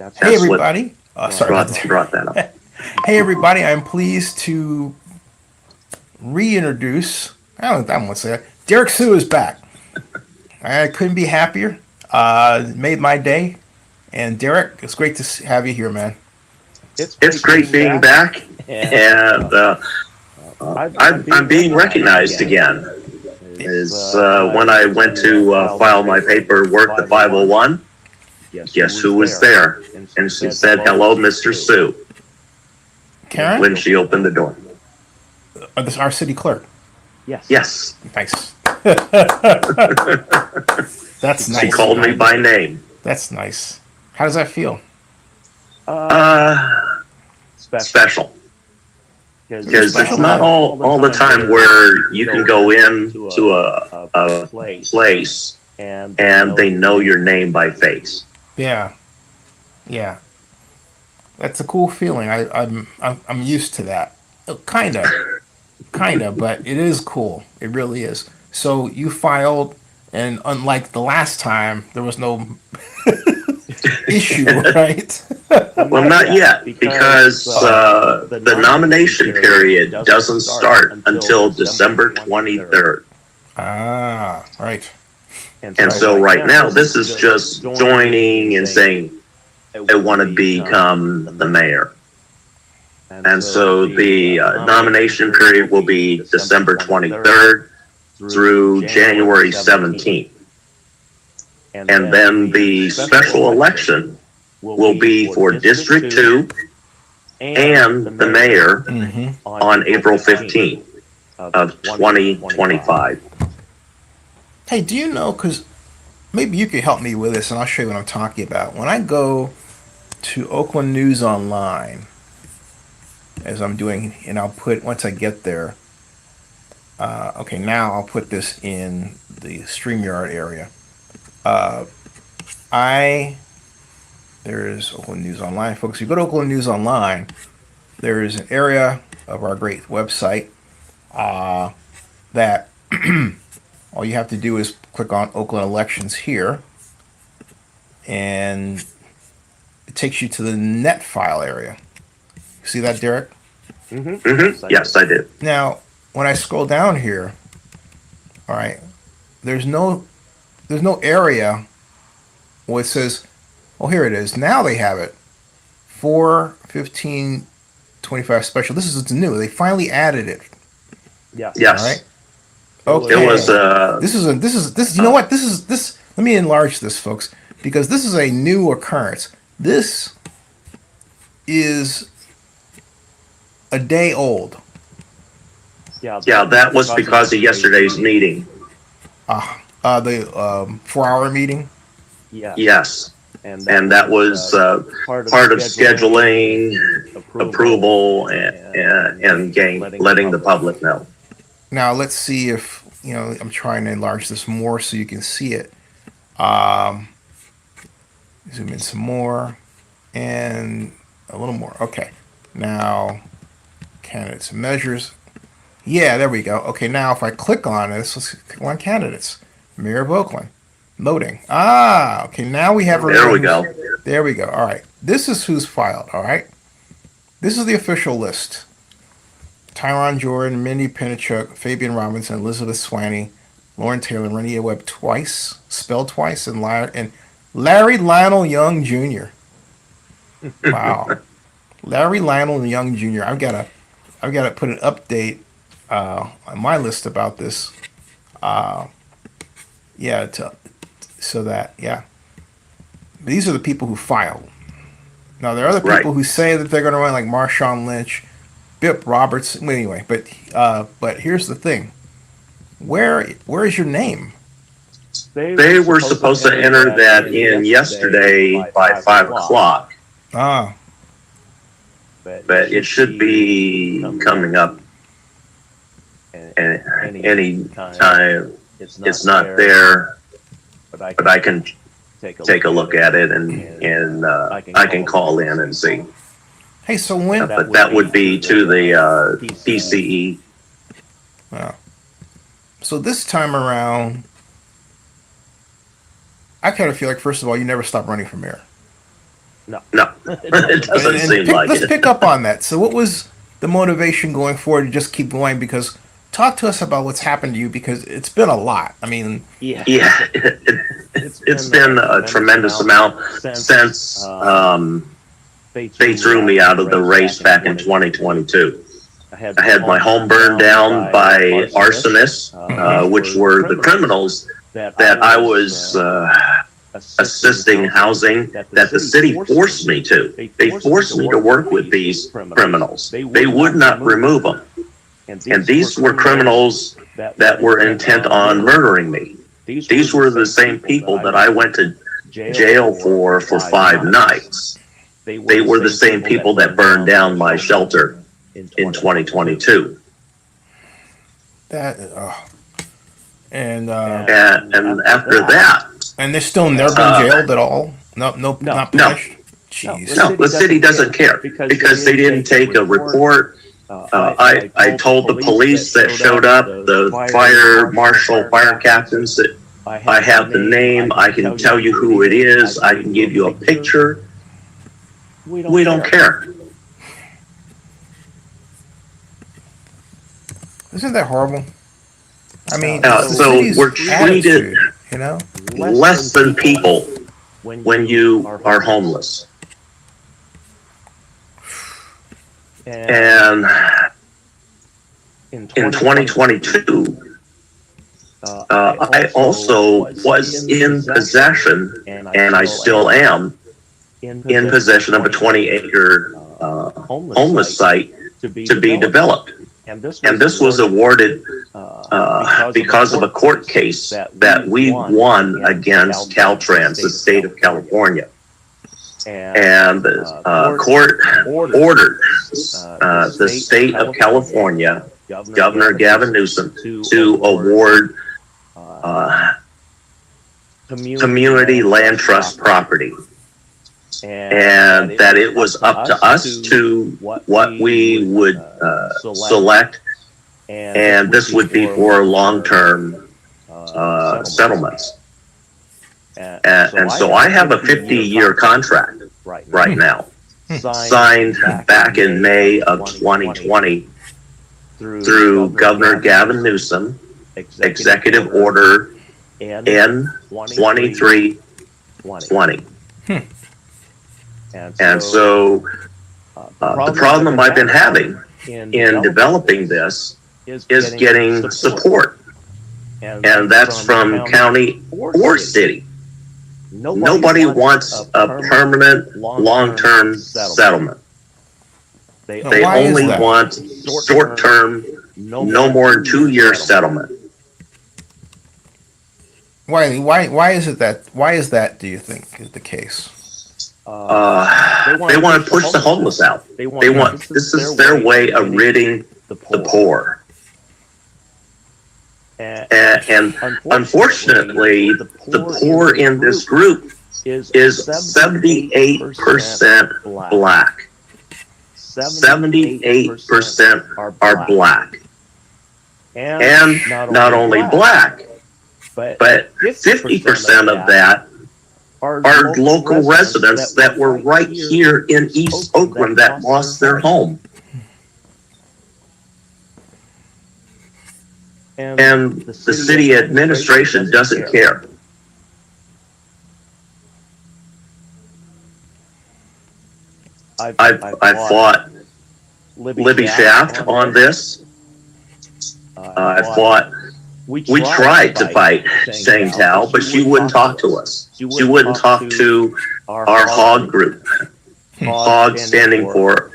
Hey, That's what everybody. Sorry about brought that up. that. Hey, everybody. I'm pleased to reintroduce, I don't want to say that. Derrick Soo is back. I couldn't be happier. Made my day. And Derrick, it's great to have you here, man. It's great being back, and I'm being recognized again. Is when I went to file my paperwork, the 501. Guess who was there? And she said, "Hello, Mr. Sue," Karen? when she opened the door. Our city clerk. Yes, Nice. That's she nice. called me by name. That's nice. How does that feel? Uh, Special. Because it's Special? not all the time where you can go in to a place and they know your name by face. Yeah. Yeah. That's a cool feeling. I'm used to that. Kinda, but it is cool. It really is. So you filed, and unlike the last time, there was no issue, right? Well, not yet, because the nomination period doesn't start until December 23rd. Ah, right. And so right now, this is just joining and saying, I want to become the mayor. And so the nomination period will be December 23rd through January 17th. And then the special election will be for District 2 and the mayor on April 15th of 2025. Hey, do you know? Because maybe you could help me with this, and I'll show you what I'm talking about. When I go to Oakland News Online, as I'm doing, and I'll put once I get there. Okay, now I'll put this in the StreamYard area. There is Oakland News Online, folks. You go to Oakland News Online, there is an area of our great website that all you have to do is click on Oakland Elections here, and it takes you to the net file area. See that, Derrick? Yes, I did. Now, when I scroll down here, all right, there's no area where it says, oh, here it is. Now they have it. 4/15/25 special. This is new. They finally added it. Yes. All right. Okay. It was. This. You know what? This. Let me enlarge this, folks, because this is a new occurrence. This is a day old. Yeah, that was because of yesterday's meeting. The 4-hour meeting. Yes. And that was part of scheduling, approval, and letting the public know. Now let's see if I'm trying to enlarge this more so you can see it. Zoom in some more and a little more. Okay. Now candidates and measures. Yeah, there we go. Okay, now if I click on this, let's click on candidates. Mayor of Oakland. Loading. Okay, now we have. There we go. There we go. All right. This is who's filed, all right? This is the official list. Tyron Jordan, Mindy Pinchuk, Fabian Robinson, Elizabeth Swaney, Lauren Taylor, Renia Webb twice, spelled twice, and Larry Lionel Young Jr. Wow. Larry Lionel Young Jr. I've got to put an update on my list about this. These are the people who filed. Now there are other people who say that they're going to run, like Marshawn Lynch, Bip Roberts. Anyway, but here's the thing: where is your name? They were supposed to enter that in yesterday by 5 o'clock. But it should be coming up any time. It's not there, but I can take a look at it and I can call in and see. Hey, so when? But that would be to the PCE. Wow. So this time around, I kind of feel like, first of all, you never stop running for mayor. No, it doesn't seem like let's it. pick up on that. So, what was the motivation going forward to just keep going? Because talk to us about what's happened to you, because it's been a lot. I mean, Yeah, it's been a tremendous amount since they threw me out of the race back in 2022. I had my home burned down by arsonists, which were the criminals that I was assisting housing, that the city forced me to. They forced me to work with these criminals. They would not remove them. And these were criminals that were intent on murdering me. These were the same people that I went to jail for 5 nights. They were the same people that burned down my shelter in 2022. And after that, and they're still never been jailed at all. Not punished. Jeez. No, the city doesn't care because they didn't take a report. I told the police that showed up, the fire marshal, fire captains, that I have the name, I can tell you who it is, I can give you a picture. We don't care. Isn't that horrible? I mean, so we're treated, you know, less than people when you are homeless. And in 2022, I also was in possession, and I still am, in possession of a 20-acre homeless site to be developed. And this was awarded because of a court case that we won against Caltrans, the state of California. And the court ordered the state of California, Governor Gavin Newsom, to award community land trust property. And that it was up to us to what we would select, and this would be for long-term settlements. And so I have a 50-year contract right now, signed back in May of 2020 through Governor Gavin Newsom, Executive Order N2320. And so the problem I've been having in developing this is getting support. And that's from county or city. Nobody wants a permanent, long-term settlement. They only want short-term, no more than 2-year settlement. Why is it that? Why is that? Do you think is the case? They want to push the homeless out. This is their way of ridding the poor. And unfortunately, the poor in this group is 78% black. 78% are black. And not only black, but 50% of that are local residents that were right here in East Oakland that lost their home. And the city administration doesn't care. I fought Libby Shaft on this. We tried to fight Shane Tao, but she wouldn't talk to us. She wouldn't talk to our HOG group. HOG standing for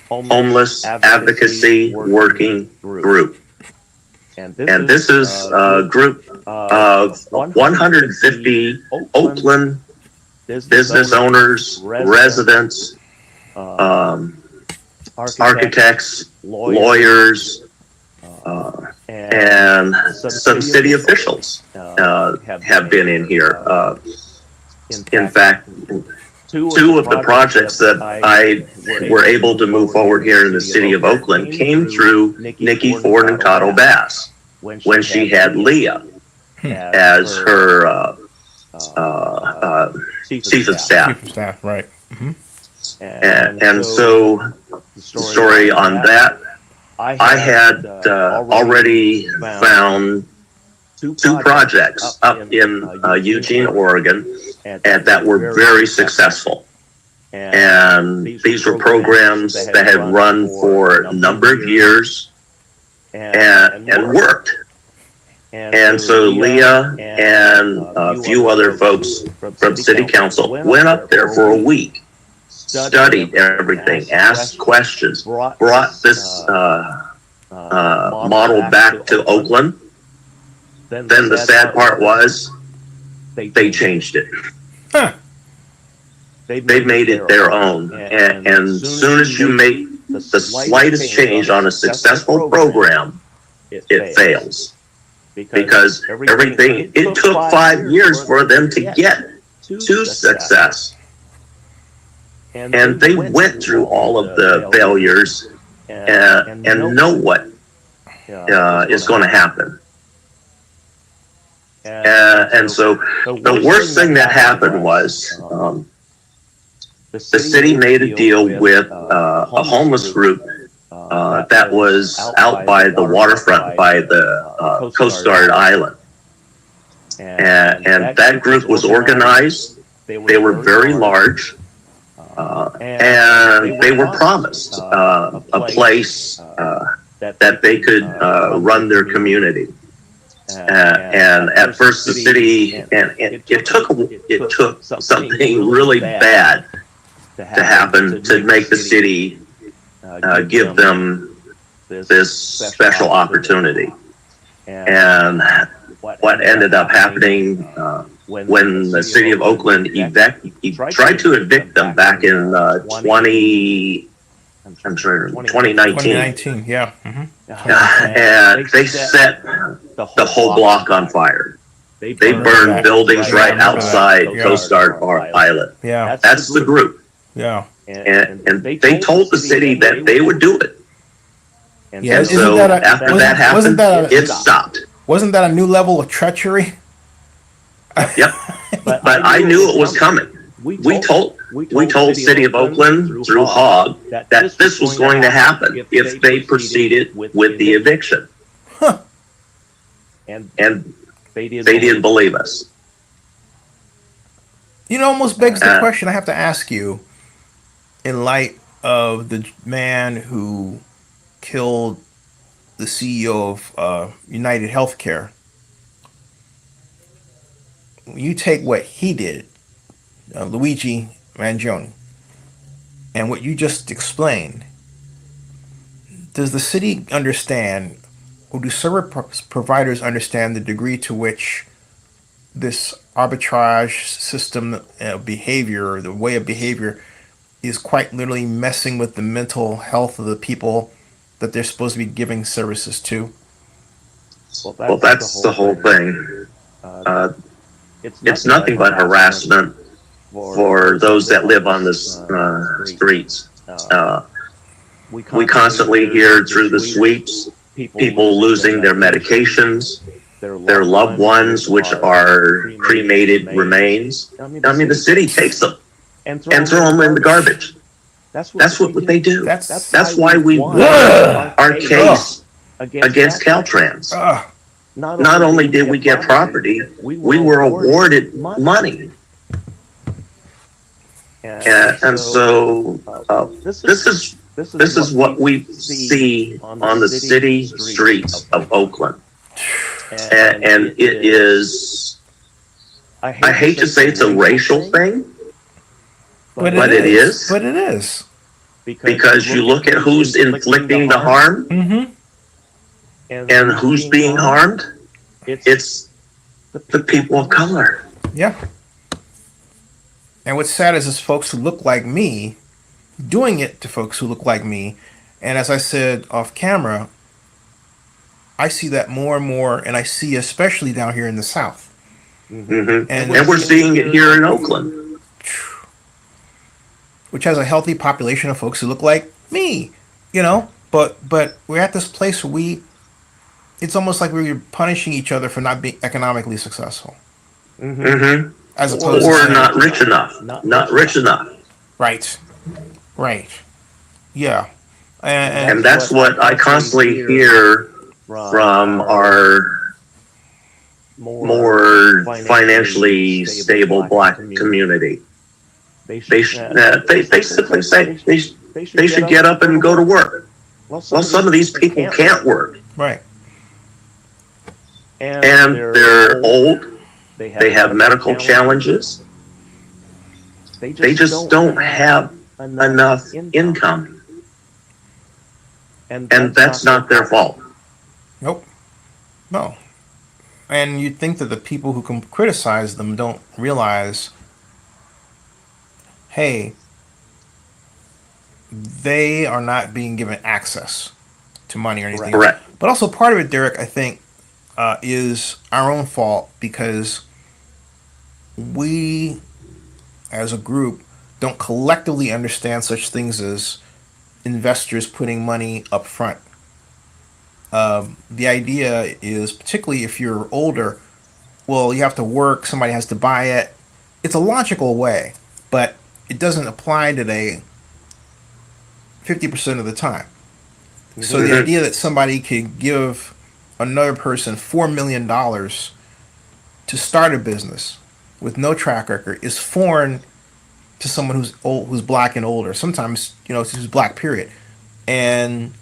Homeless Advocacy Working Group. And this is a group of 150 Oakland business owners, residents, architects, lawyers, and some city officials have been in here. In fact, 2 of the projects that I were able to move forward here in the city of Oakland came through Nikki Ford and Cotto Bass when she had Leah as her chief of staff. Chief of staff, right. And so the story on that, I had already found two projects up in Eugene, Oregon, and that were very successful. And these were programs that had run for a number of years and worked. And so Leah and a few other folks from City Council went up there for a week, studied everything, asked questions, brought this model back to Oakland. Then the sad part was they changed it. Huh. They made it their own. And as soon as you make the slightest change on a successful program, it fails. Because everything, it took 5 years for them to get to success. And they went through all of the failures and know what is going to happen. And so the worst thing that happened was the city made a deal with a homeless group that was out by the waterfront by the Coast Guard Island. And that group was organized. They were very large. And they were promised a place that they could run their community. And at first the city, and it took something really bad to happen to make the city give them this special opportunity. And what ended up happening when the city of Oakland tried to evict them back in 2019. 2019, yeah. And they set the whole block on fire. They burned buildings right outside Coast Guard Island. Yeah. That's the group. Yeah. And they told the city that they would do it. Yeah. And so after that happened, it stopped. Wasn't that a new level of treachery? Yep. But I knew it was coming. We told City of Oakland through Hogg that this was going to happen if they proceeded with the eviction. Huh. And they didn't believe us. You know, almost begs the question I have to ask you, in light of the man who killed the CEO of United Healthcare. You take what he did, Luigi Mangione, and what you just explained. Does the city understand, or do service providers understand the degree to which this arbitrage system of behavior, or the way of behavior, is quite literally messing with the mental health of the people that they're supposed to be giving services to? Well, that's the whole thing. It's nothing but harassment for those that live on the streets. We constantly hear through the sweeps people losing their medications, their loved ones, which are cremated remains. I mean, the city takes them and throw them in the garbage. That's what they do. That's why we won our case against Caltrans. Not only did we get property, we were awarded money. And so this is what we see on the city streets of Oakland. And it is, I hate to say it's a racial thing, but it is. But it is. Because you look at who's inflicting the harm, Mm-hmm. and who's being harmed, it's the people of color. Yeah. And what's sad is folks who look like me doing it to folks who look like me. And as I said off camera, I see that more and more, and I see especially down here in the South. Mm-hmm. And we're seeing it here in Oakland, which has a healthy population of folks who look like me, you know. But we're at this place where it's almost like we're punishing each other for not being economically successful. mm-hmm. As opposed or to not rich enough. Not rich enough. Right. Right. Yeah. And that's what I constantly hear from our more financially stable black community. They basically say they should get up and go to work. Well, some of these people can't work. Right. And they're old. They have medical challenges. They just don't have enough income. And that's not their fault. Nope. No. And you'd think that the people who can criticize them don't realize, hey, they are not being given access to money or anything. Correct. But also part of it, Derrick, I think, is our own fault because we, as a group, don't collectively understand such things as investors putting money up front. The idea is, particularly if you're older, well, you have to work, somebody has to buy it. It's a logical way, but it doesn't apply today 50% of the time. So the idea that somebody could give another person $4 million to start a business with no track record is foreign to someone who's old, who's black and older. Sometimes, who's black, period. And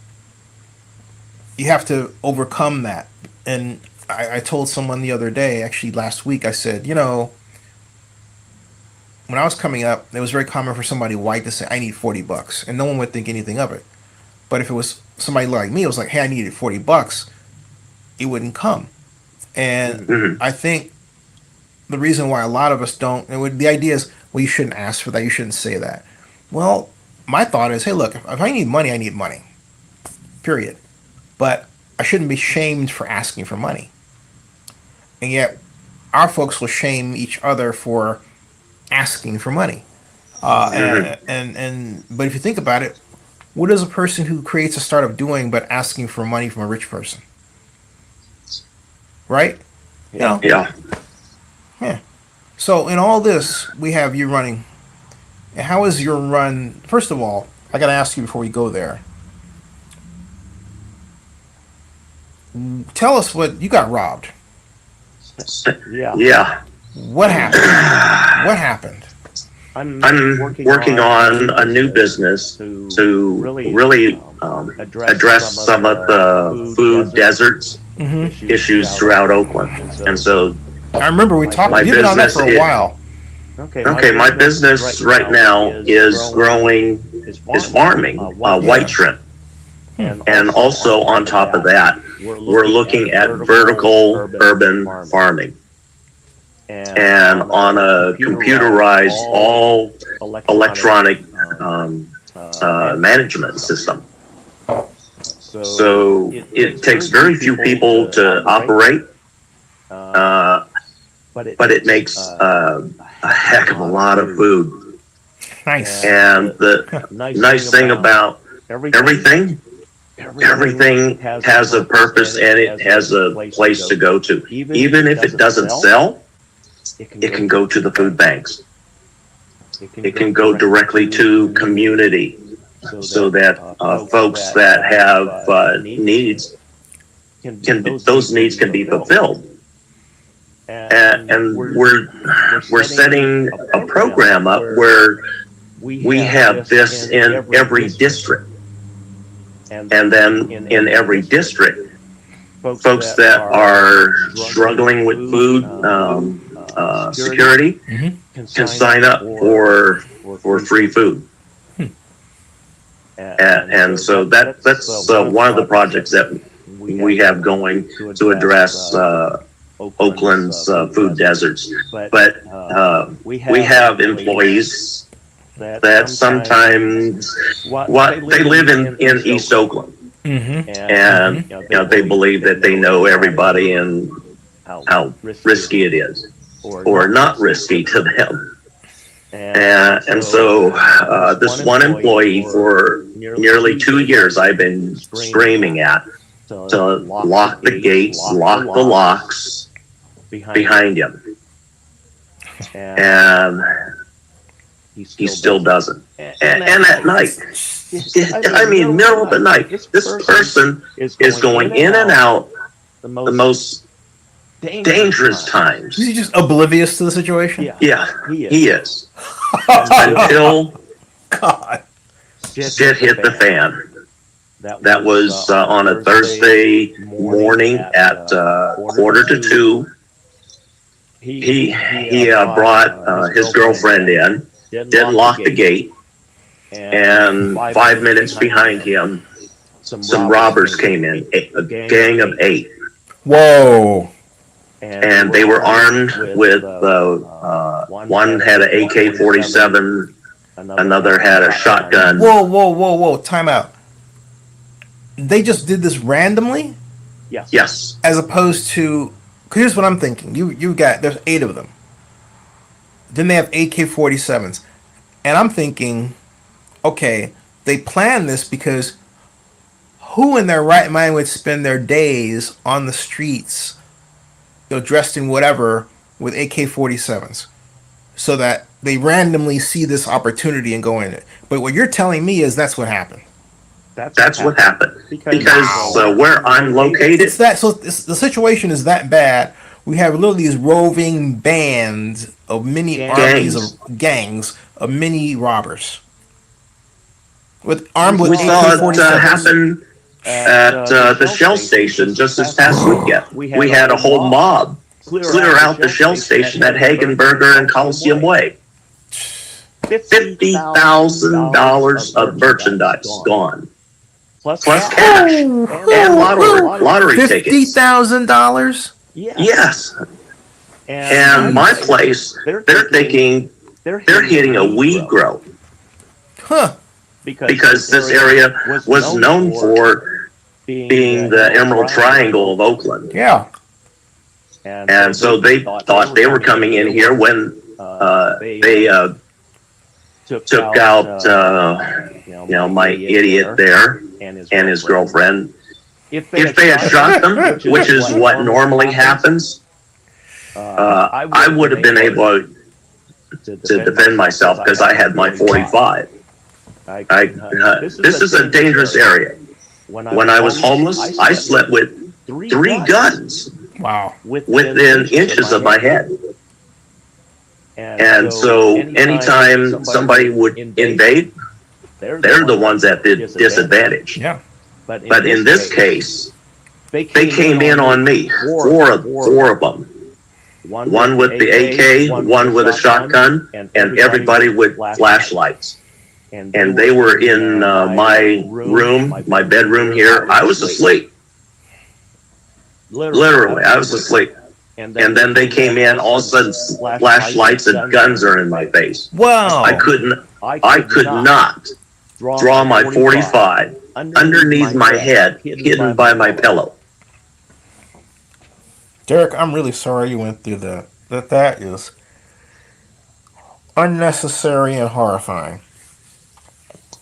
you have to overcome that. And I told someone the other day, actually last week, I said, when I was coming up, it was very common for somebody white to say, I need $40, and no one would think anything of it. But if it was somebody like me, it was like, hey, I needed $40, it wouldn't come. And I think the reason why a lot of us don't, the idea is, well, you shouldn't ask for that, you shouldn't say that. Well, my thought is, hey, look, if I need money, I need money. Period. But I shouldn't be shamed for asking for money. And yet, our folks will shame each other for asking for money. But if you think about it, what is a person who creates a startup doing but asking for money from a rich person? Right? Yeah. Yeah. So in all this, we have you running. And how is your run? First of all, I got to ask you before we go there. Tell us what you got robbed. Yeah. What happened? What happened? I'm working on a new business to really address some of the food deserts issues throughout Oakland. And so I remember we talked. You've been on that for a while. Okay, my business right now is farming white shrimp. And also on top of that, we're looking at vertical urban farming. And on a computerized, all electronic management system. So it takes very few people to operate, but it makes a heck of a lot of food. Nice. And the nice thing about everything has a purpose and it has a place to go to. Even if it doesn't sell, it can go to the food banks. It can go directly to community so that folks that have needs, those needs can be fulfilled. And we're setting a program up where we have this in every district. And then in every district, folks that are struggling with food security can sign up for free food. And so that's one of the projects that we have going to address Oakland's food deserts. But we have employees that sometimes they live in East Oakland, and they believe that they know everybody and how risky it is, or not risky to them. And so this one employee for nearly 2 years I've been screaming at to lock the gates, lock the locks behind him. And he still doesn't. And at night, I mean, middle of the night, this person is going in and out the most dangerous times. Is he just oblivious to the situation? Yeah, he is. Until God. shit hit the fan. That was on a Thursday morning at 1:45. He brought his girlfriend in, didn't lock the gate, and 5 minutes behind him, some robbers came in, a gang of 8. Whoa. And they were armed with, one had an AK-47, another had a shotgun. Whoa. Time out. They just did this randomly? Yes. As opposed to, here's what I'm thinking. There's 8 of them. Then they have AK-47s. And I'm thinking, okay, they planned this because who in their right mind would spend their days on the streets, dressed in whatever, with AK-47s? So that they randomly see this opportunity and go in it. But what you're telling me is that's what happened. That's what happened. Because where I'm located, the situation is that bad. We have literally these roving bands of mini armies of gangs of mini robbers armed with we saw AK-47s. it happen at the Shell station just this past weekend. We had a whole mob clear out the Shell station at Hagenberger and Coliseum Way. $50,000 of merchandise gone. Plus cash and lottery tickets. $50,000? Yes. And my place, they're thinking they're hitting a weed grow. Huh. Because this area was known for being the Emerald Triangle of Oakland. Yeah. And so they thought they were coming in here when they took out my idiot there and his girlfriend. If they had shot them, which is what normally happens, I would have been able to defend myself because I had my 45. This is a dangerous area. When I was homeless, I slept with 3 guns. Wow. Within inches of my head. And so anytime somebody would invade, they're the ones at the disadvantage. Yeah. But in this case, they came in on me, four of them. One with the AK, one with a shotgun, and everybody with flashlights. And they were in my room, my bedroom here. I was asleep. Literally, I was asleep. And then they came in, all of a sudden flashlights and guns are in my face. Wow. I could not draw my 45 underneath my head, hidden by my pillow. Derrick, I'm really sorry you went through that. That is unnecessary and horrifying.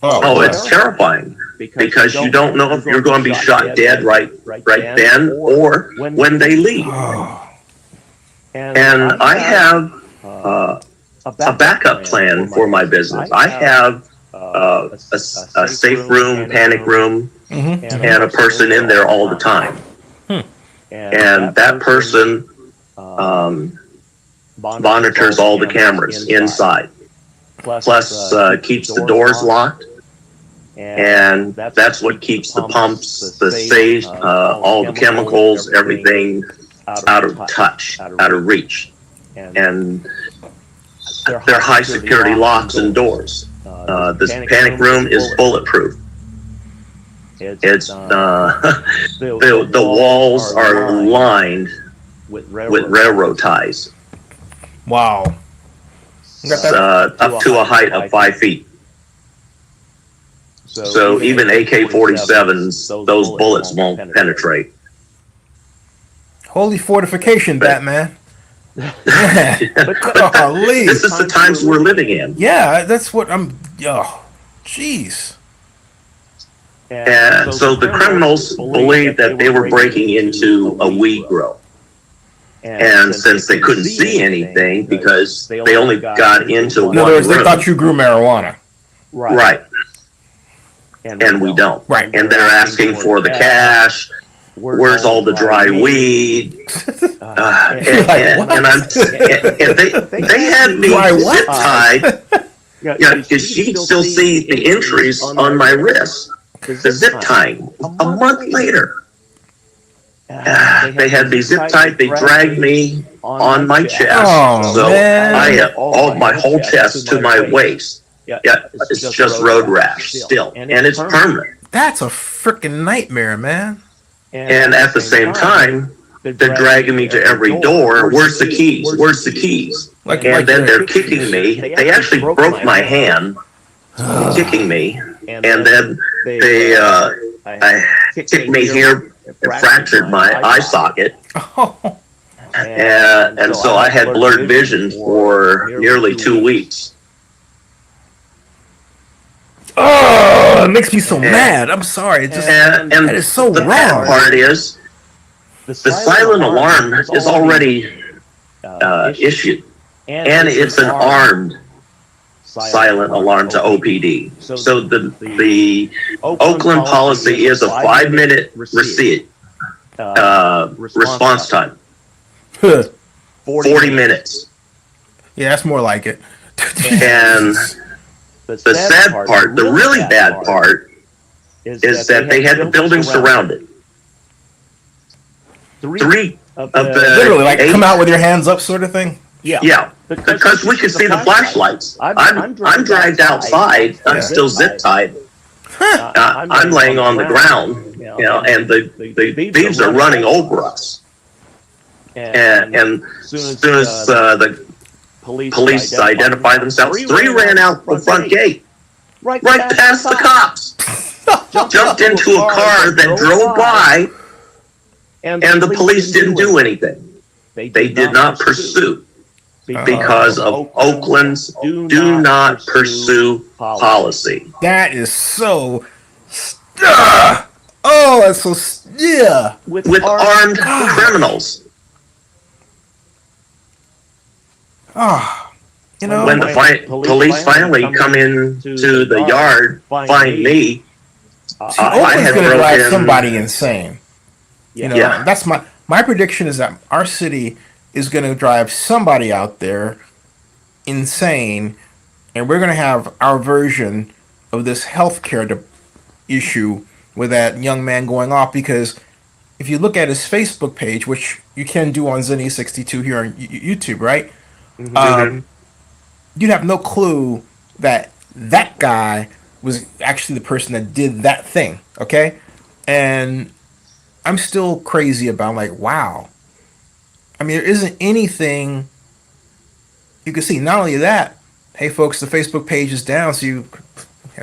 Oh, it's terrifying because you don't know if you're going to be shot dead right then or when they leave. And I have a backup plan for my business. I have a safe room, panic room, and a person in there all the time. And that person monitors all the cameras inside, plus keeps the doors locked. And that's what keeps the pumps, the safe, all the chemicals, everything out of touch, out of reach. And they're high security locks and doors. This panic room is bulletproof. It's the walls are lined with railroad ties. Wow. Up to a height of 5 feet. So even AK-47s, those bullets won't penetrate. Holy fortification, Batman. Golly. This is the times we're living in. Yeah, that's what I'm... Oh, jeez. And so the criminals believed that they were breaking into a weed grow. And since they couldn't see anything because they only got into one In other words, they room, thought you grew marijuana. right? And we don't. Right. And they're asking for the cash. Where's all the dry weed? They had me zip tied. Yeah, because she'd still see the injuries on my wrist. The zip tying. A month later. They had me zip tied. They dragged me on my chest. Oh, So man. I had all my whole chest to my waist. Yeah, it's just road rash still. And it's permanent. That's a freaking nightmare, man. And at the same time, they're dragging me to every door. Where's the keys? Where's the keys? And then they're kicking me. They actually broke my hand, kicking me. And then they kicked me here and fractured my eye socket. And so I had blurred vision for nearly 2 weeks. Oh, it makes me so mad. I'm sorry. It just, And that is so the wrong. bad part is the silent alarm is already issued, and it's an armed silent alarm to OPD. So the Oakland policy is a 5-minute response time. 40 minutes. Yeah, that's more like it. And the sad part, the really bad part, is that they had the building surrounded. Three of the Literally, like 8, come out with your hands up, sort of thing. yeah, because we could see the flashlights. I'm dragged outside. I'm still zip tied. I'm laying on the ground, and the thieves are running over us. And as soon as the police identify themselves, 3 ran out the front gate, right past the cops, jumped into a car that drove by, and the police didn't do anything. They did not pursue because of Oakland's do not pursue policy. That is so. That's so. Yeah. With armed criminals. When the police finally come into the yard, find me, I Oakland's had going to drive broken somebody insane. That's my prediction is that our city is going to drive somebody out there insane, and we're going to have our version of this healthcare issue with that young man going off. Because if you look at his Facebook page, which you can do on Zenny62 here on YouTube, right? You'd have no clue that that guy was actually the person that did that thing, okay? And I'm still crazy about, like, wow. I mean, there isn't anything you can see. Not only that, hey, folks, the Facebook page is down, so you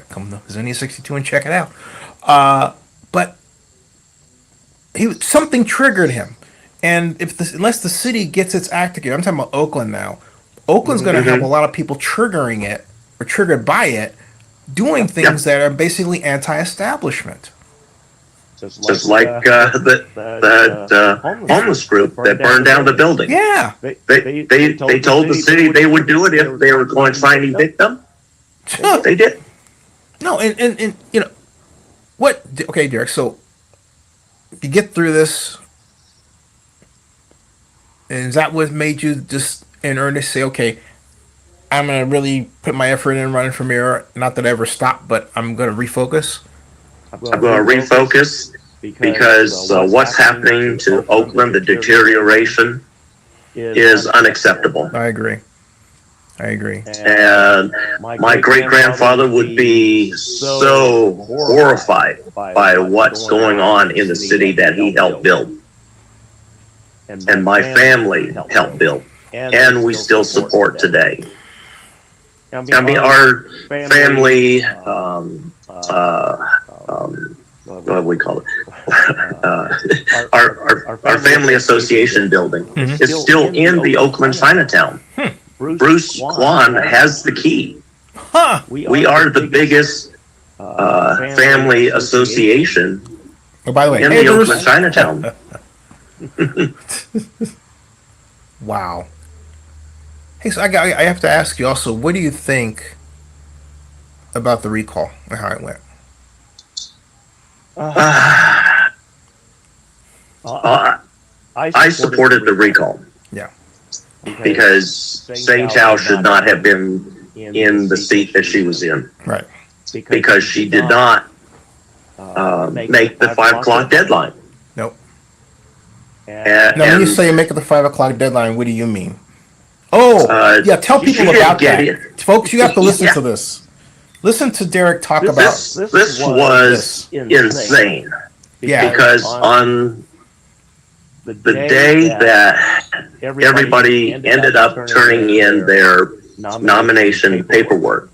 come to Zenny62 and check it out. But something triggered him. And unless the city gets its act together, I'm talking about Oakland now. Oakland's going to have a lot of people triggering it or triggered by it, doing things that are basically anti-establishment. just like the homeless group that burned down the building. Yeah, they told the city they would do it if they were going to try and evict them. They did. No, and what? Okay, Derrick. So you get through this, and is that what made you just in earnest say, okay, I'm gonna really put my effort in running for mayor? Not that I ever stopped, but I'm gonna refocus. I'm going to refocus because what's happening to Oakland, the deterioration, is unacceptable. I agree. And my great-grandfather would be so horrified by what's going on in the city that he helped build. And my family helped build. And we still support today. I mean, our family, what do we call it? Our family association building is still in the Oakland Chinatown. Bruce Kwan has the key. We are the biggest family association Oh, by the way, in the Oakland Chinatown. Wow. Hey, so I have to ask you also, what do you think about the recall and how it went? Uh, uh, I supported the recall Yeah. because Seng Chao should not have been in the seat that she was in Right. because she did not make the 5 o'clock deadline. Nope. And, Now, when you say make it the 5 o'clock deadline, what do you mean? Oh, yeah. Tell she people didn't about get that, it. folks. You have to listen Yeah, to this. Listen to Derrick talk about this was insane yeah. because on the day that everybody ended up turning in their nomination paperwork,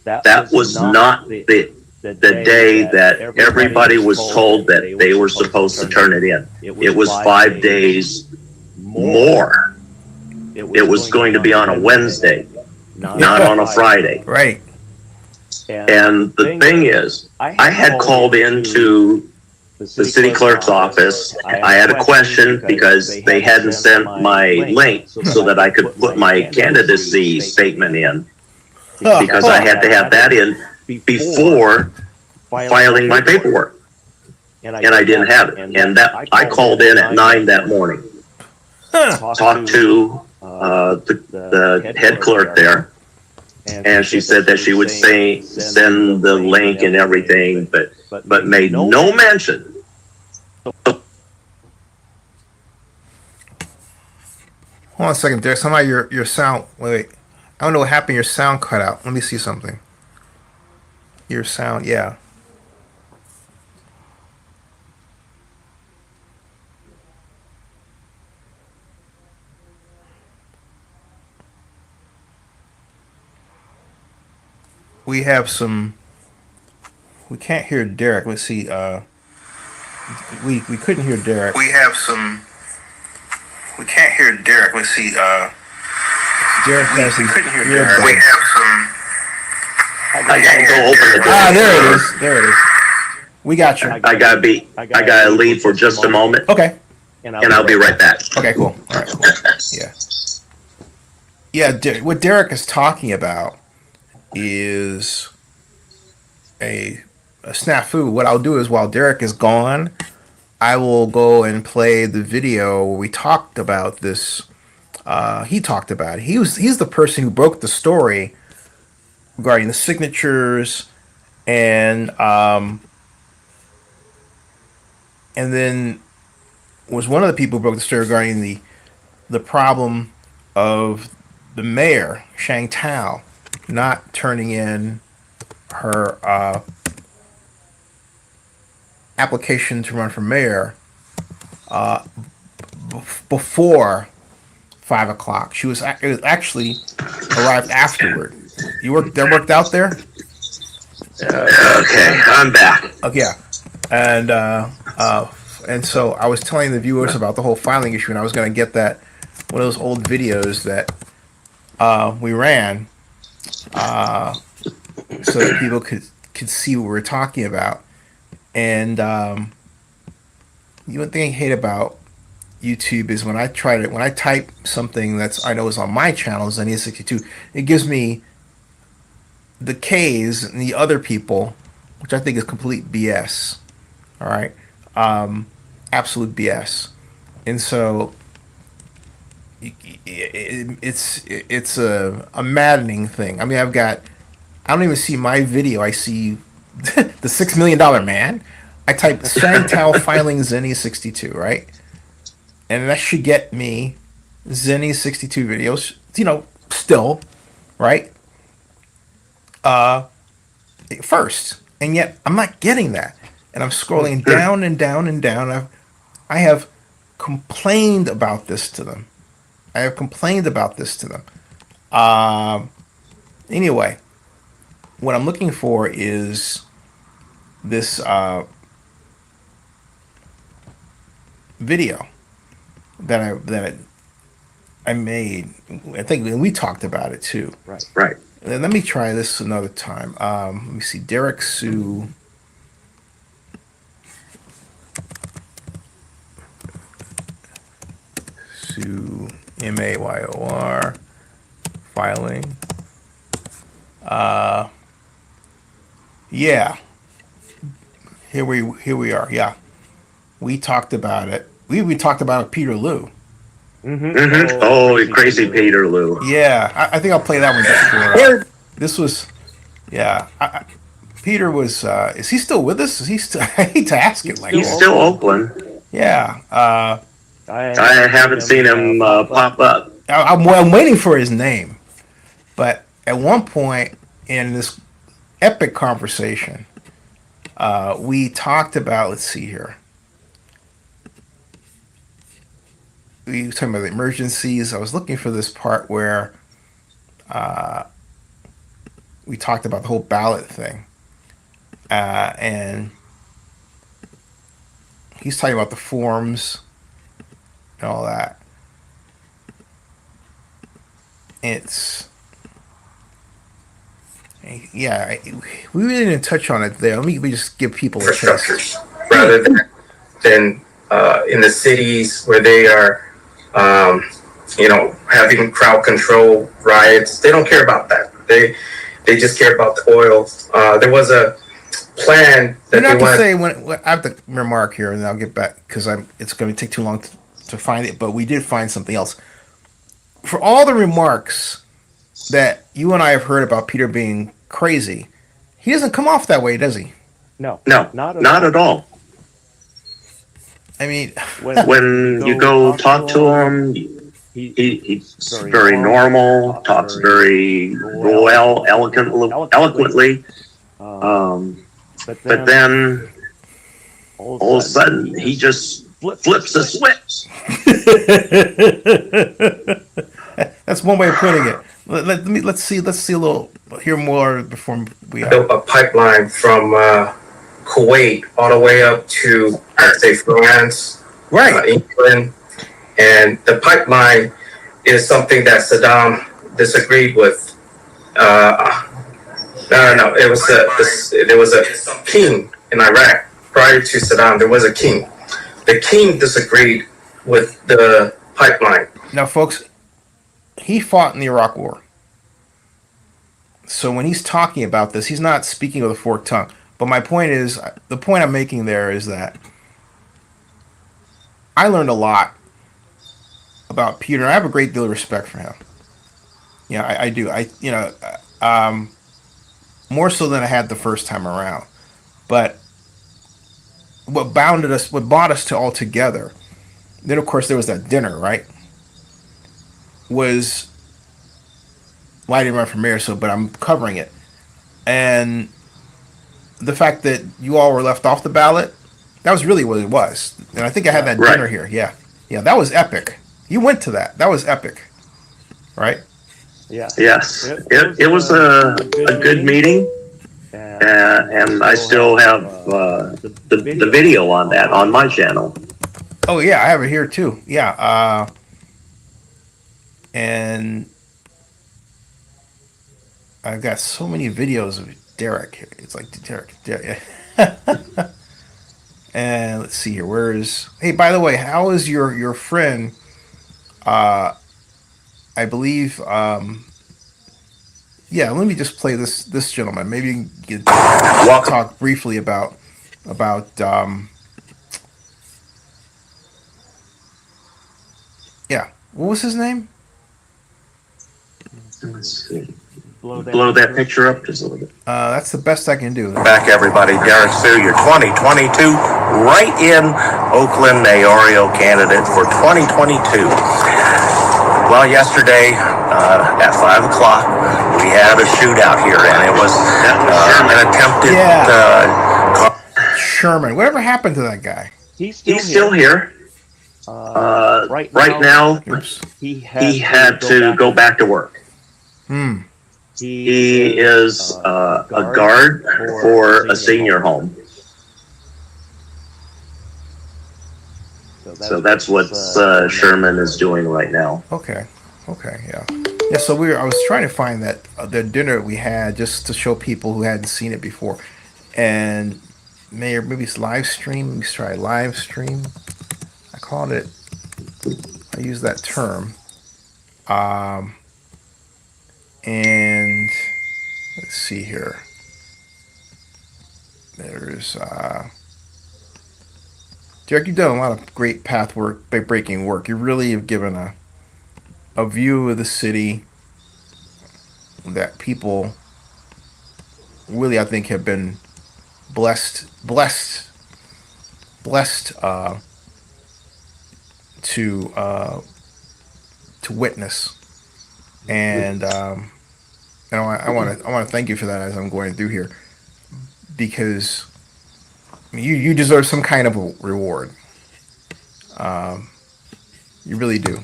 that was not the day that everybody was told that they were supposed to turn it in. It was 5 days more. It was going to be on a Wednesday, not on a Friday. Right. And the thing is, I had called into the city clerk's office. I had a question because they hadn't sent my link so that I could put my candidacy statement in, because I had to have that in before filing my paperwork. And I didn't have it. And that I called in at 9 that morning, talked to the head clerk there, and she said that she would send the link and everything, but made no mention. Hold on a second, Derek. Somehow your sound. Wait. I don't know what happened. Your sound cut out. Let me see something. Your sound. Yeah. We have some. We can't hear Derek. Let's see. We couldn't hear Derek. We have some. We can't hear Derek. Let's see. Derek has we couldn't hear Derek. We have some. I gotta go open the door. There it is. There it is. We got you. I gotta leave for just a moment. Okay. And I'll be right back. Okay. Cool. All right. Cool. Yeah. Yeah. What Derek is talking about is a snafu. What I'll do is while Derek is gone, I will go and play the video where we talked about this. He talked about it. He's the person who broke the story regarding the signatures and then was one of the people who broke the story regarding the problem of the mayor Shang Tao not turning in her application to run for mayor before 5 o'clock. It was actually arrived afterward. Worked out there. Okay, I'm back. Okay, yeah, and so I was telling the viewers about the whole filing issue, and I was going to get that one of those old videos that we ran, so that people could see what we're talking about. And the one thing I hate about YouTube is when I type something that's I know is on my channel, Zennia62, it gives me the K's and the other people, which I think is complete BS. All right, absolute BS. And so it's a maddening thing. I mean, I don't even see my video. I see the $6 million man. I type Shang Tao filing Zennia62, right? And that should get me Zennia62 videos, still, right? First. And yet I'm not getting that. And I'm scrolling down and down and down. I have complained about this to them. Anyway, what I'm looking for is this video that I made. I think we talked about it too. Right. Let me try this another time. Let me see. Derrick Soo. to MAYOR filing. Yeah. Here we are. Yeah. We talked about it. We talked about it, Peter Liu. Oh, crazy Peter Liu. Yeah, I think I'll play that one just for. This was, yeah. Peter was. Is he still with us? Is he still? I hate to ask it like He's that. still Oakland. Yeah. I haven't seen him pop up. I'm waiting for his name, but at one point in this epic conversation, we talked about. Let's see here. We were talking about the emergencies. I was looking for this part where we talked about the whole ballot thing. And he's talking about the forms and all that. It's, yeah, we really didn't touch on it there. Let me just give people a infrastructures rather than in the cities where they are, having crowd control riots. They don't care about that. They just care about the oil. There was a plan that they wanted to say when I have to remark here, and I'll get back because it's going to take too long to find it. But we did find something else. For all the remarks that you and I have heard about Peter being crazy, he doesn't come off that way, does he? No, not at all. I mean, when you go talk to him, he's very normal, talks very well, eloquently. But then all of a sudden, he just flips the switch. That's one way of putting it. Let's see a little, hear more before we built a pipeline from Kuwait all the way up to, I'd say, France, right, England, and the pipeline is something that Saddam disagreed with. No. It was there was a king in Iraq prior to Saddam. There was a king. The king disagreed with the pipeline. Now, folks, he fought in the Iraq War. So when he's talking about this, he's not speaking with a forked tongue. But my point is, the point I'm making there is that I learned a lot about Peter. I have a great deal of respect for him. Yeah, I do. More so than I had the first time around. But what brought us to all together, then of course there was that dinner, right? Was, well, I didn't run for mayor, but I'm covering it. And the fact that you all were left off the ballot, that was really what it was. And I think I had that dinner here. Yeah. Yeah, that was epic. You went to that. That was epic. Right? Yeah. Yes. It was a good meeting. And I still have the video on that on my channel. Oh, yeah, I have it here too. Yeah. And I've got so many videos of Derrick. It's like Derrick. And let's see here. Hey, by the way, how is your friend? I believe. Yeah, let me just play this gentleman. Maybe you can talk briefly about. Yeah, what was his name? Let's see. Blow that picture up just a little bit. That's the best I can do. Back, everybody. Derrick Soo, your 2022 right in Oakland mayoral candidate for 2022. Well, yesterday at 5 o'clock, we had a shootout here, and it was an attempted. Sherman. Whatever happened to that guy? He's still here. Right now, he had to go back to work. He is a guard for a senior home. So that's what Sherman is doing right now. Okay, yeah. Yeah, so I was trying to find that the dinner we had just to show people who hadn't seen it before. And maybe it's live stream. Let me try live stream. I called it I use that term. And let's see here. There's Derek, you've done a lot of great path work, breaking work. You really have given a view of the city that people really, I think, have been blessed to witness. And I want to thank you for that as I'm going through here, because you deserve some kind of a reward. You really do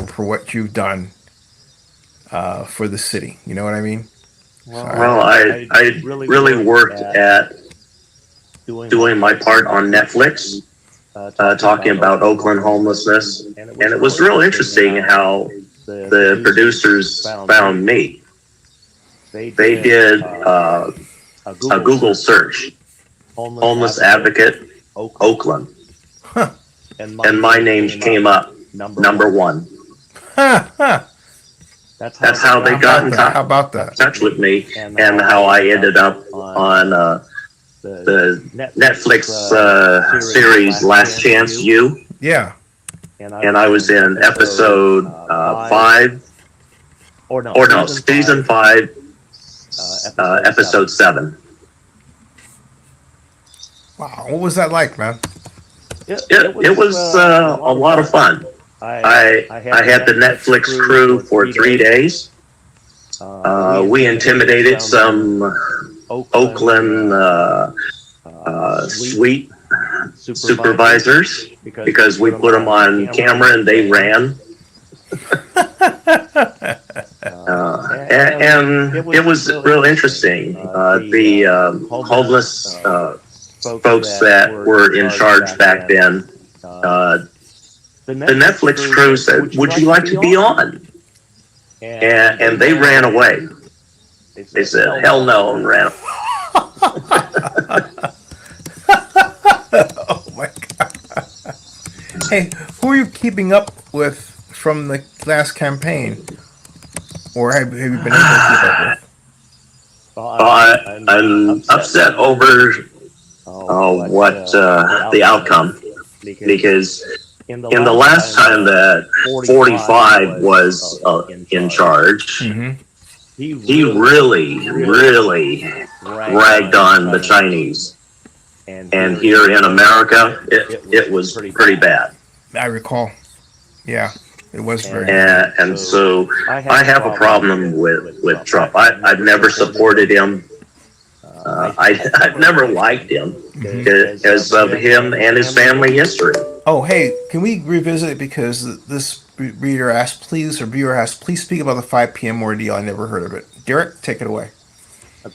for what you've done for the city. You know what I mean? Well, I really worked at doing my part on Netflix, talking about Oakland homelessness, and it was real interesting how the producers found me. They did a Google search, homeless advocate, Oakland, and my name came up number one. That's how they got in touch with me, and how I ended up on the Netflix series Last Chance U. Yeah. And I was in episode 5, season 5, episode 7. Wow, what was that like, man? It was a lot of fun. I had the Netflix crew for 3 days. We intimidated some Oakland suite supervisors because we put them on camera and they ran. And it was real interesting. The homeless folks that were in charge back then, the Netflix crew said, "Would you like to be on?" And they ran away. They said, "Hell no," and ran away. Oh my God. Hey, who are you keeping up with from the last campaign? Or have you been able to keep up with? I'm upset over what the outcome, because in the last time that 45 was in charge, he really ragged on the Chinese. And here in America, it was pretty bad. I recall. Yeah, it was very and so I have a problem with Trump. I've never supported him. I've never liked him because of him and his family history. Oh, hey, can we revisit it? Because this reader asked, please, or viewer asked, please speak about the 5 p.m. ordeal. I never heard of it. Derek, take it away.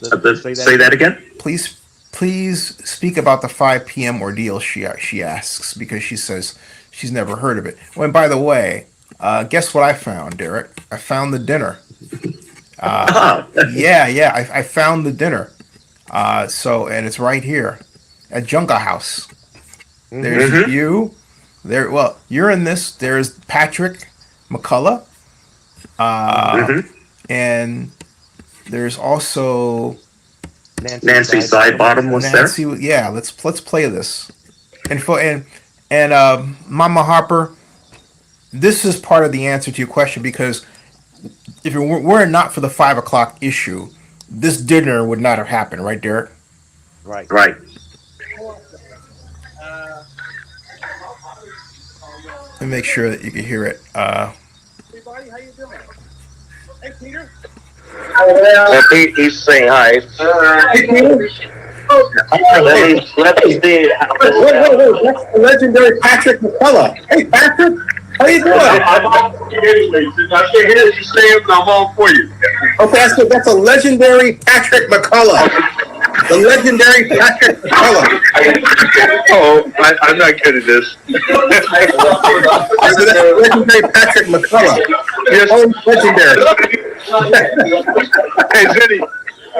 Say that again? Please speak about the 5 p.m. ordeal, she asks, because she says she's never heard of it. Oh, and by the way, guess what I found, Derek? I found the dinner. Yeah, I found the dinner. And it's right here at Junga House. There's you. There. Well, you're in this. There's Patrick McCullough. And there's also Nancy Sidebottom was there. Yeah, let's play this. And Mama Harper, this is part of the answer to your question, because if it were not for the 5 o'clock issue, this dinner would not have happened, right, Derek? Right. Let me make sure that you can hear it. Hey, buddy, how you doing? Hey, Peter. He's saying hi. Hey, Peter. Let me see. Wait. That's the legendary Patrick McCullough. Hey, Patrick. How you doing? I'm on anyway. Since I can't hear you saying, I'm on for you. Okay, that's a legendary Patrick McCullough. The legendary Patrick McCullough. Oh, I'm not good at this. That's legendary Patrick McCullough. Yes. Oh, legendary. Hey, Zinni,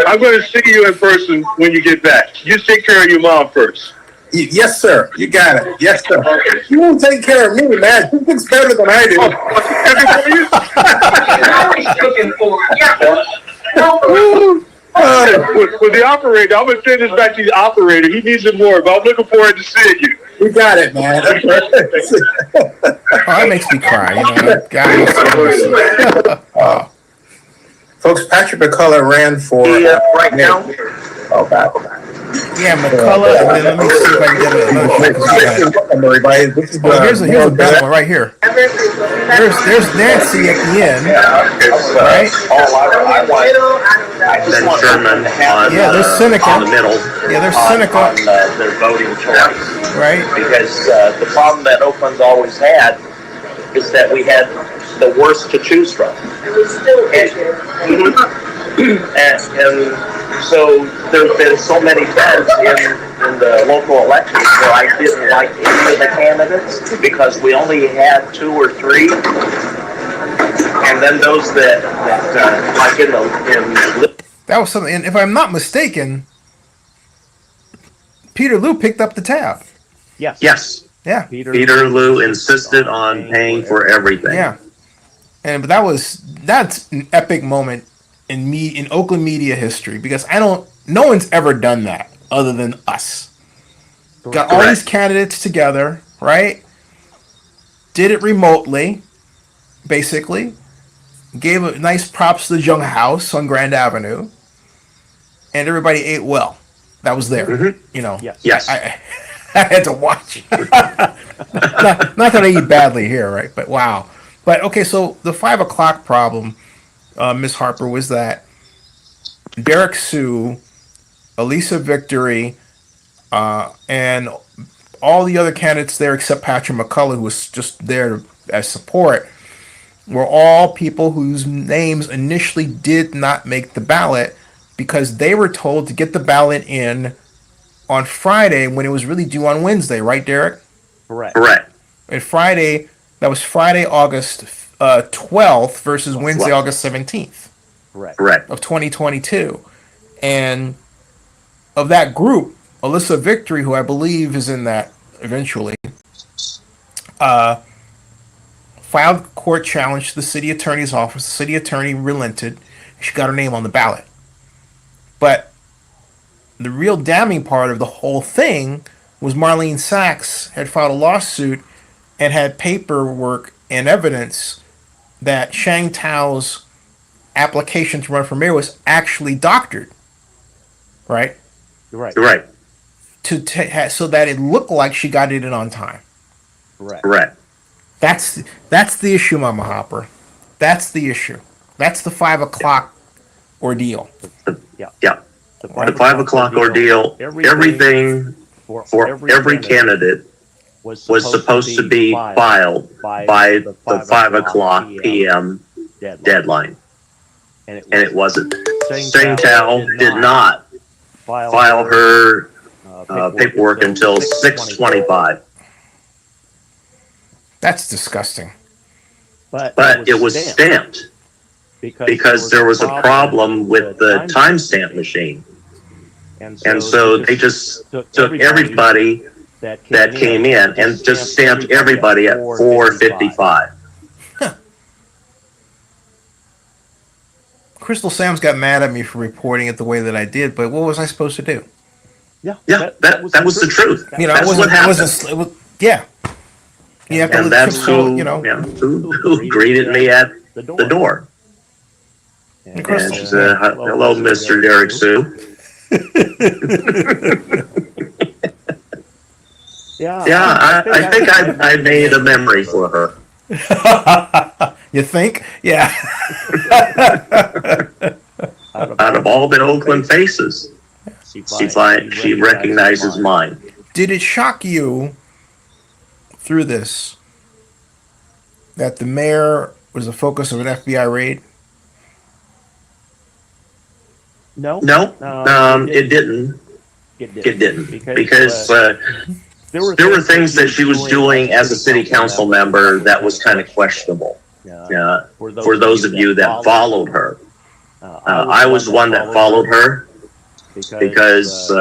I'm going to see you in person when you get back. You take care of your mom first. Yes, sir. You got it. Yes, sir. You won't take care of me, man. You think better than I do. With the operator, I'm gonna send this back to the operator. He needs it more, but I'm looking forward to seeing you. You got it, man. Oh, that makes me cry. Guys. Folks, Patrick McCullough ran for right now. Oh, God. Yeah, McCullough. And then let me see if I can get another shot. Everybody, this is Here's a better one right here. There's Nancy at the end, right? Then Sherman on, They're cynical. on the middle. Yeah, they're cynical, on their voting choice. right? Because the problem that Oakland's always had is that we had the worst to choose from. And so there's been so many times in the local elections where I didn't like any of the candidates because we only had 2 or 3. And then those that like in That was something. And if I'm not mistaken, Peter Liu picked up the tab. Yes. Yeah. Peter Liu insisted on paying for everything. Yeah. But that's an epic moment in Oakland media history because no one's ever done that other than us. Got all these candidates together, right? Did it remotely, basically. Gave a nice props to the Jung House on Grand Avenue, and everybody ate well. That was there, Yes. I had to watch. not that I eat badly here, right? But wow. But okay, so the 5 o'clock problem, Miss Harper, was that Derrick Soo, Elisa Victory, and all the other candidates there except Patrick McCullough, who was just there as support, were all people whose names initially did not make the ballot because they were told to get the ballot in on Friday when it was really due on Wednesday, right, Derek? Correct. And that was Friday, August 12th versus Wednesday, August 17th Correct. of 2022. And of that group, Alyssa Victory, who I believe is in that eventually, filed a court challenge to the city attorney's office. The city attorney relented. She got her name on the ballot. But the real damning part of the whole thing was Marlene Sachs had filed a lawsuit and had paperwork and evidence that Shang Tao's application to run for mayor was actually doctored. Right? Right. So that it looked like she got it in on time. Correct. That's the issue, Mama Hopper. That's the issue. That's the 5 o'clock ordeal. Yeah. The 5 o'clock ordeal, everything for every candidate was supposed to be filed by the 5 o'clock p.m. deadline. And it wasn't. Shang Tao did not file her paperwork until 6:25. That's disgusting. But it was stamped because there was a problem with the timestamp machine. And so they just took everybody that came in and just stamped everybody at 4:55. Crystal Sam's got mad at me for reporting it the way that I did, but what was I supposed to do? Yeah, that was the truth. That's what happened. Yeah. You have to And that's who greeted me at the door. And hello, Mr. Derrick Soo. I think I made a memory for her. You think? Yeah. Out of all the Oakland faces, she recognizes mine. Did it shock you through this that the mayor was the focus of an FBI raid? No, it didn't. It didn't because there were things that she was doing as a city council member that was kind of questionable. For those of you that followed her, I was one that followed her because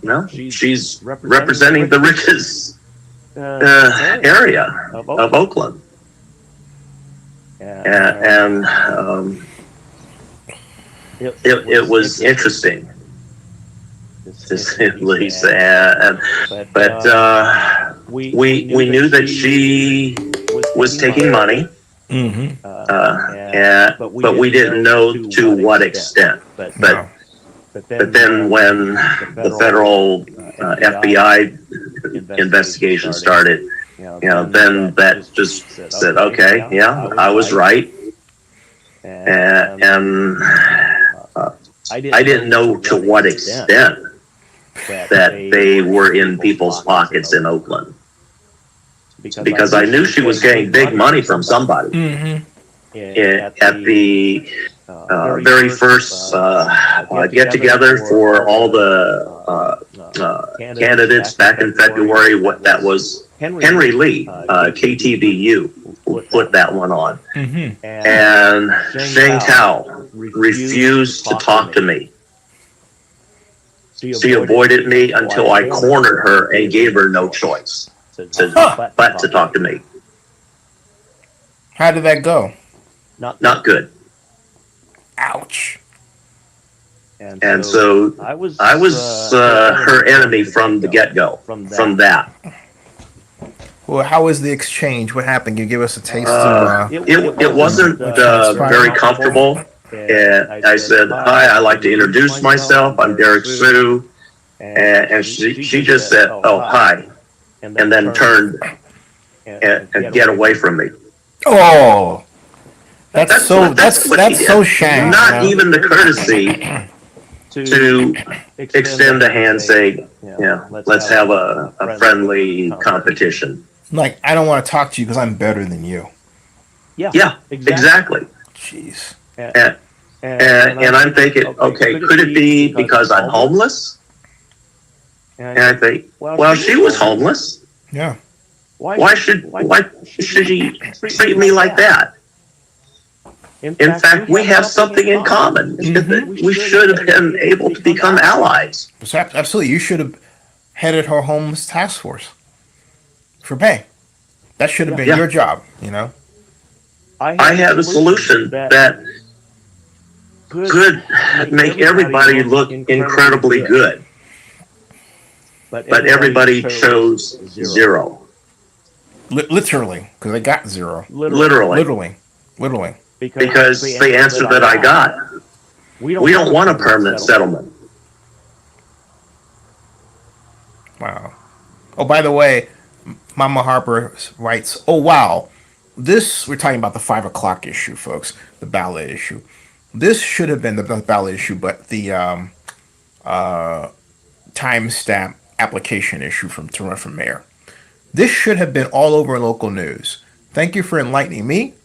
no, she's representing the richest area of Oakland, and it was interesting to say the least. But we knew that she was taking money, but we didn't know to what extent. But then when the federal FBI investigation started, then that just said, okay, yeah, I was right, and I didn't know to what extent that they were in people's pockets in Oakland, because I knew she was getting big money from somebody. At the very first get together for all the candidates back in February, what that was, Henry Lee, KTVU, put that one on, and Sheng Tao refused to talk to me. She avoided me until I cornered her and gave her no choice but to talk to me. How did that go? Not good. Ouch. And so I was her enemy from the get-go, from that. Well, how was the exchange? What happened? Can you give us a taste of It wasn't very comfortable. And I said, hi, I'd like to introduce myself. I'm Derrick Soo. And she just said, oh, hi. And then turned and get away from me. Oh, that's so shame. Not even the courtesy to extend a hand, say, yeah, let's have a friendly competition. Like, I don't want to talk to you because I'm better than you. Yeah, exactly. Jeez. And I'm thinking, okay, could it be because I'm homeless? And I think, well, she was homeless. Yeah. Why should she treat me like that? In fact, we have something in common. We should have been able to become allies. Absolutely. You should have headed her homeless task force for pay. That should have been your job, you know? I had a solution that could make everybody look incredibly good. But everybody chose zero. Literally, because they got zero. Literally. Because the answer that I got, we don't want a permanent settlement. Wow. Oh, by the way, Mama Harper writes, oh, wow. We're talking about the 5 o'clock issue, folks, the ballot issue. This should have been the ballot issue, but the timestamp application issue to run for mayor. This should have been all over local news. Thank you for enlightening me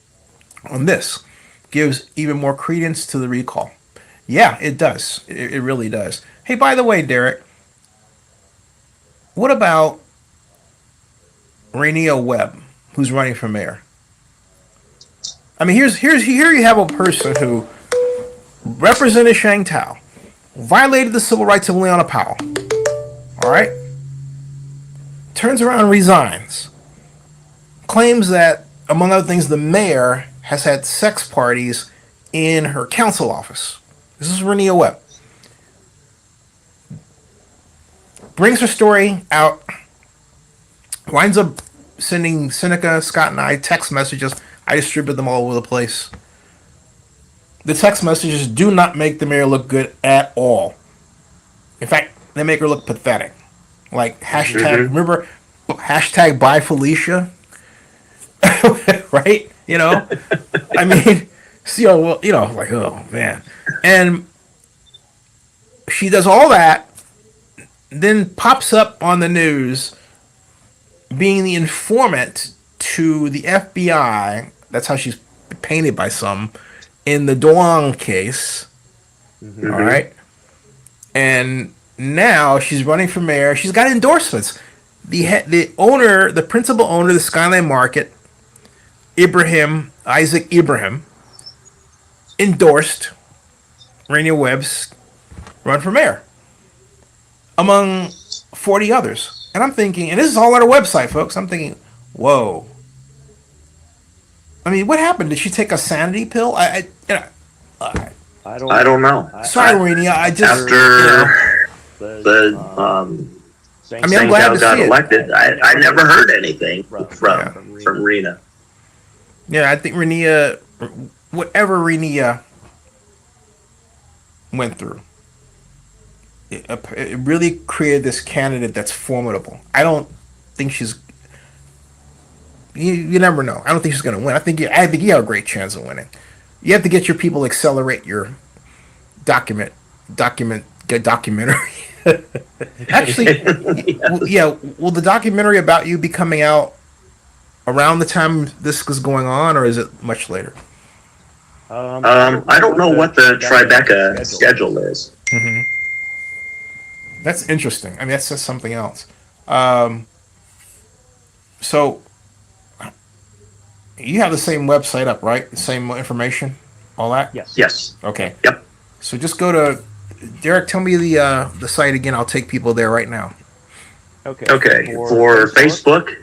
on this. Gives even more credence to the recall. Yeah, it does. It really does. Hey, by the way, Derrick, what about Rainier Webb, who's running for mayor? I mean, here you have a person who represented Sheng Tao, violated the civil rights of Leona Powell. All right? Turns around and resigns. Claims that, among other things, the mayor has had sex parties in her council office. This is Rainier Webb. Brings her story out. Winds up sending Seneca, Scott, and I text messages. I distribute them all over the place. The text messages do not make the mayor look good at all. In fact, they make her look pathetic. Like hashtag, remember hashtag by Felicia? Right? You know? I mean, see, well, you know, like, oh, man. And she does all that, then pops up on the news being the informant to the FBI. That's how she's painted by some in the Doan case. All right. And now she's running for mayor. She's got endorsements. The owner, the principal owner of the Skyline Market, Isaac Ibrahim, endorsed Rainier Webb's run for mayor. among 40 others. And I'm thinking, and this is all on her website, folks. I'm thinking, whoa. I mean, what happened? Did she take a sanity pill? I don't know. Sorry, Marini. I just After the I mean, I'm glad to got see it. elected, I never heard anything from Rena. Yeah, I think Renia, whatever Renia went through, it really created this candidate that's formidable. I don't think she's. You never know. I don't think she's going to win. I think you have a great chance of winning. You have to get your people to accelerate your documentary. Actually, yeah. Will the documentary about you be coming out around the time this was going on, or is it much later? I don't know what the Tribeca schedule is. Mm-hmm. That's interesting. I mean, that's just something else. So you have the same website up, right? The same information, all that. Yes. Okay. Yep. So just go to Derrick. Tell me the site again. I'll take people there right now. Okay. For Facebook,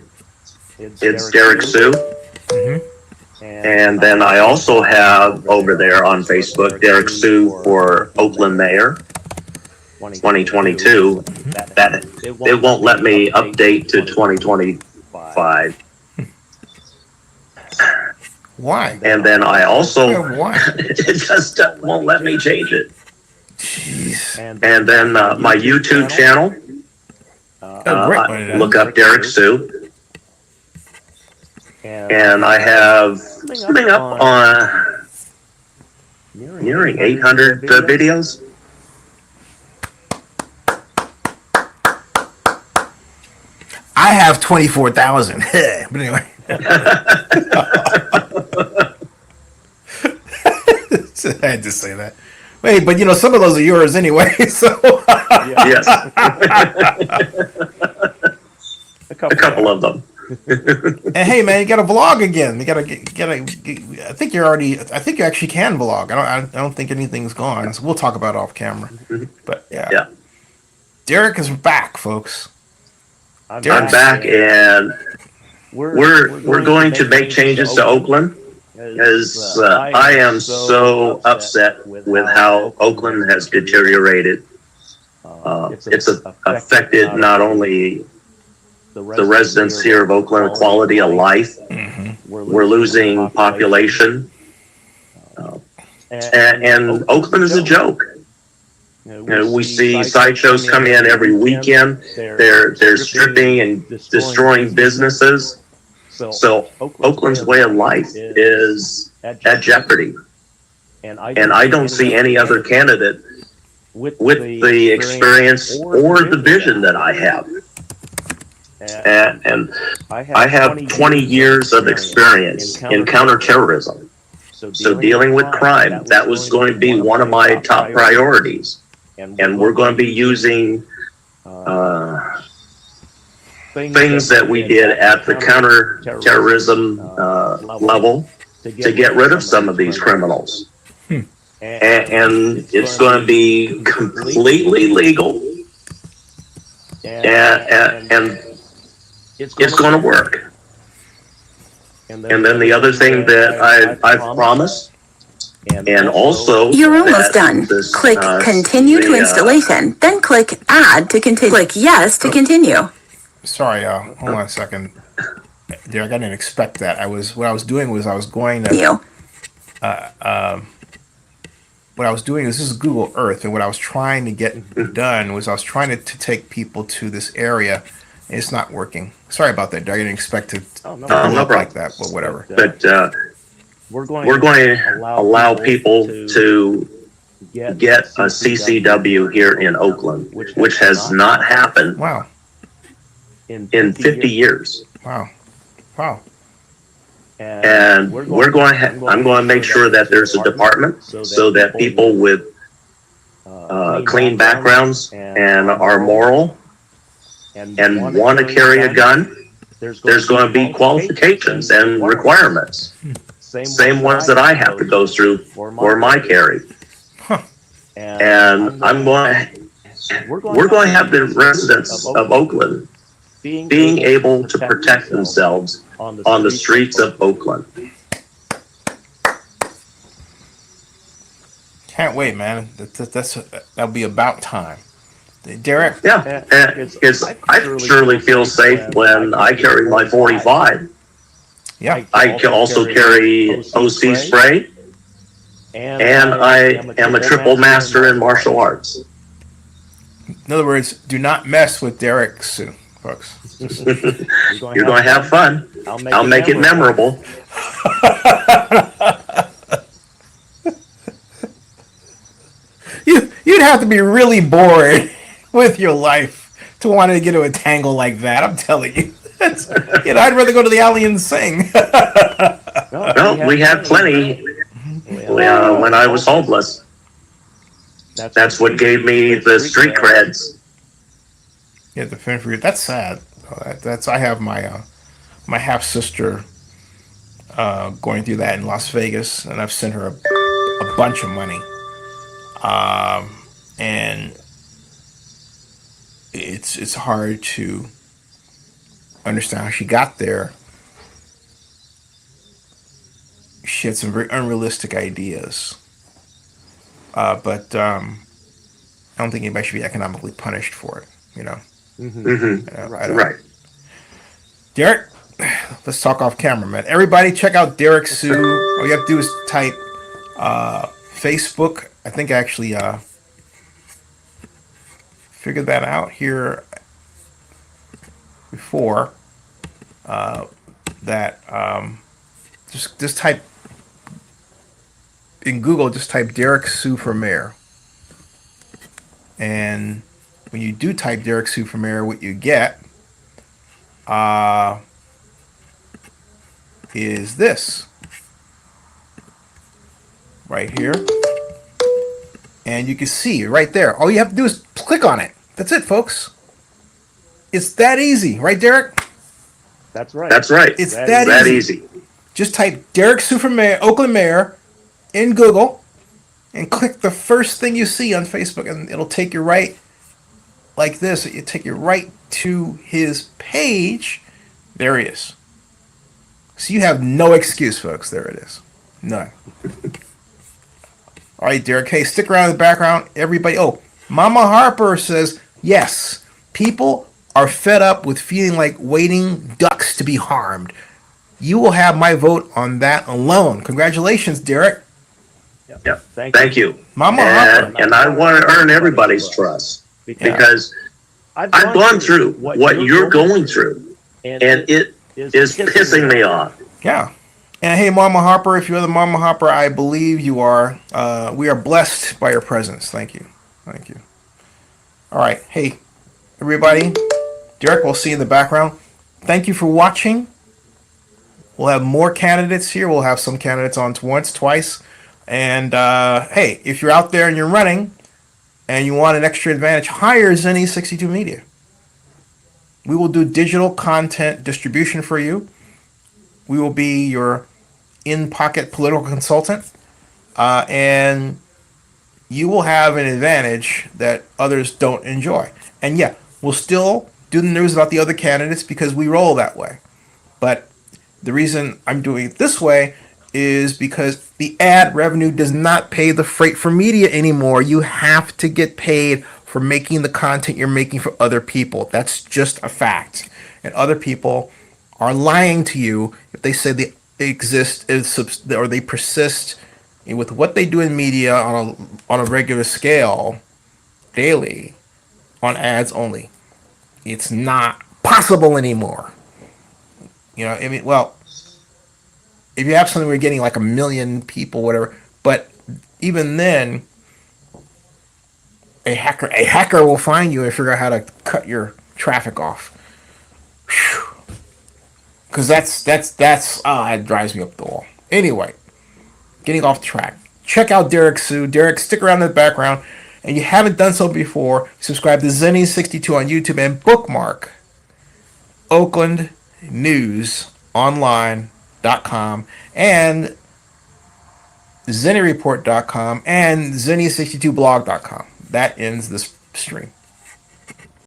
it's Derrick Soo. Mm-hmm. And then I also have over there on Facebook, Derrick Soo for Oakland Mayor 2022. That it won't let me update to 2025. Why? And then I also Why? it just won't let me change it. Jeez. And then my YouTube channel, look up Derrick Soo. And I have coming up on nearing 800 videos. I have 24,000. But anyway. I had to say that. Wait, but some of those are yours anyway. So Yes, a couple of them. and hey, man, you got to vlog again. You got to. I think you actually can vlog. I don't think anything's gone. So we'll talk about it off camera. But yeah. Derrick is back, folks. I'm back, and we're going to make changes to Oakland, as I am so upset with how Oakland has deteriorated. It's affected not only the residents here of Oakland quality of life. Mm-hmm. We're losing population, and Oakland is a joke. We see sideshows come in every weekend. They're stripping and destroying businesses. So Oakland's way of life is at jeopardy. And I don't see any other candidate with the experience or the vision that I have. And I have 20 years of experience in counterterrorism. So dealing with crime, that was going to be one of my top priorities. And we're going to be using things that we did at the counterterrorism level to get rid of some of these criminals. And it's going to be completely legal. And it's going to work. And then the other thing that I've promised, and also you're almost done. Click continue to installation, then click add to continue. Click yes to continue. Sorry, hold on a second. Derrick, I didn't expect that. What I was doing is this is Google Earth, and what I was trying to get done was I was trying to take people to this area, and it's not working. Sorry about that, Derrick. I didn't expect to look like that, but whatever. But we're going to allow people to get a CCW here in Oakland, which has not happened in 50 years. Wow. And I'm going to make sure that there's a department so that people with clean backgrounds and are moral and want to carry a gun, there's going to be qualifications and requirements. Same ones that I have to go through for my carry. And I'm going to we're going to have the residents of Oakland being able to protect themselves on the streets of Oakland. Can't wait, man. That'll be about time. Derrick? Yeah, because I surely feel safe when I carry my 45. Yeah. I can also carry OC spray, and I am a triple master in martial arts. In other words, do not mess with Derrick Soo, folks. You're going to have fun. I'll make it memorable. You'd have to be really bored with your life to want to get into a tangle like that. I'm telling you. I'd rather go to the alley and sing. Well, we had plenty when I was homeless. That's what gave me the street creds. Yeah, the fend for you. That's sad. I have my my half sister going through that in Las Vegas, and I've sent her a bunch of money. And it's hard to understand how she got there. She had some very unrealistic ideas, but I don't think anybody should be economically punished for it. Right. Derrick, let's talk off camera, man. Everybody, check out Derrick Soo. All you have to do is type Facebook. I think I actually figured that out here before. Just type in Google. Just type Derrick Soo for mayor, and when you do type Derrick Soo for mayor, what you get is this right here. And you can see right there. All you have to do is click on it. That's it, folks. It's that easy. Right, Derrick? That's right. That's right. It's that easy. Just type Derrick Soo for mayor, Oakland mayor in Google and click the first thing you see on Facebook, and it'll take you right like this. It'll take you right to his page. There he is. So you have no excuse, folks. There it is. None. All right, Derrick. Hey, stick around in the background. Everybody. Oh, Mama Harper says, yes, people are fed up with feeling like waiting ducks to be harmed. You will have my vote on that alone. Congratulations, Derrick. Yeah. Thank you. Mama Harper. And I want to earn everybody's trust because I've gone through what you're going through, and it is pissing me off. Yeah. And hey, Mama Harper, if you're the Mama Harper, I believe you are. We are blessed by your presence. Thank you. Thank you. All right. Hey, everybody. Derrick, we'll see you in the background. Thank you for watching. We'll have more candidates here. We'll have some candidates on once, twice. And hey, if you're out there and you're running and you want an extra advantage, hire Zenny62 Media. We will do digital content distribution for you. We will be your in-pocket political consultant. And you will have an advantage that others don't enjoy. And yeah, we'll still do the news about the other candidates because we roll that way. But the reason I'm doing it this way is because the ad revenue does not pay the freight for media anymore. You have to get paid for making the content you're making for other people. That's just a fact. And other people are lying to you if they say they exist or they persist with what they do in media on a regular scale daily on ads only. It's not possible anymore. I mean, well, if you have something where you're getting like 1 million people, whatever, but even then, a hacker will find you and figure out how to cut your traffic off. Because that drives me up the wall. Anyway, getting off track. Check out Derrick Soo. Derrick, stick around in the background. And you haven't done so before, subscribe to Zenny62 on YouTube and bookmark OaklandNewsOnline.com and ZennyReport.com and Zenny62blog.com. That ends this stream.